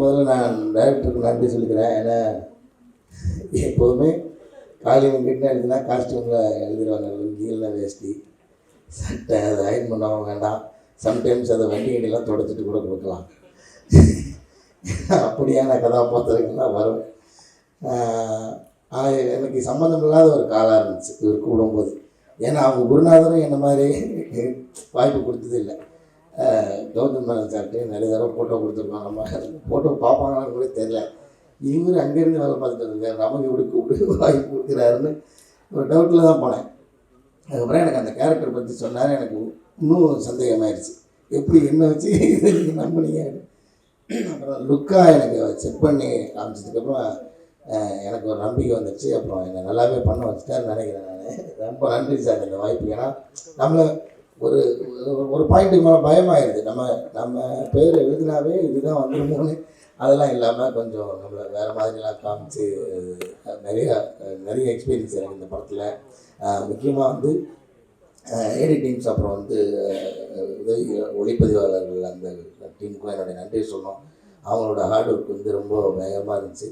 முதல்ல நான் டைரக்டருக்கு நன்றி சொல்லிக்கிறேன். ஏன்னா எப்போதுமே காலையில் கிட்ட எழுதுனா காஸ்டியூமில் எழுதிடுவாங்க, லுங்கி இல்லை வேஷ்டி சட்டை, அதை அயன் பண்ணவும் வேண்டாம். சம்டைம்ஸ் அதை வண்டி கண்டிலாம் தொடச்சிட்டு கூட கொடுக்கலாம். அப்படியான கதாபாத்திரங்கள்லாம் வரும். ஆனால் எனக்கு சம்மந்தம் இல்லாத ஒரு காலாக இருந்துச்சு இவர் கூடும்போது. ஏன்னா அவங்க குருநாதரும் என்ன மாதிரி வாய்ப்பு கொடுத்தது இல்லை. கௌதம் மேனன் சார்ட்டு நிறைய தடவை ஃபோட்டோ கொடுத்துருக்கோம். நம்ம ஃபோட்டோ பார்ப்பாங்களான்னு கூட தெரியல. இவர் அங்கேருந்து வேலை பார்த்துட்டு இருக்காரு, நமக்கு இப்படி கூப்பிட்டு வாய்ப்பு கொடுக்குறாருன்னு ஒரு டவுட்டில் தான் போனேன். அதுக்கப்புறம் எனக்கு அந்த கேரக்டர் பற்றி சொன்னார். எனக்கு இன்னும் சந்தேகமாகிடுச்சு, எப்படி என்ன வச்சு இதை நீங்கள் நம்பினீங்க. அப்புறம் லுக்காக எனக்கு செக் பண்ணி காமிச்சதுக்கப்புறம் எனக்கு ஒரு நம்பிக்கை வந்துடுச்சு. அப்புறம் என்னை நல்லாவே பண்ண வச்சுட்டாருன்னு நினைக்கிறேன். நான் ரொம்ப நன்றி சார் இந்த வாய்ப்பு. ஏன்னா நம்மளை ஒரு ஒரு பாயிண்ட்டுக்கு மேலே பயமாகிடுது. நம்ம பேர் எழுதினாவே இதுதான் வந்துடுமோன்னு அதெல்லாம் இல்லாமல் கொஞ்சம் நம்மளை வேறு மாதிரிலாம் காமிச்சு நிறைய எக்ஸ்பீரியன்ஸ் எனக்கு இந்த படத்தில். முக்கியமாக வந்து எடிட்டிங்ஸ், அப்புறம் வந்து ஒளிப்பதிவாளர்கள் அந்த டீமுக்கும் என்னுடைய நன்றி சொல்லணும். அவங்களோட ஹார்ட் ஒர்க் வந்து ரொம்ப வேகமாக இருந்துச்சு.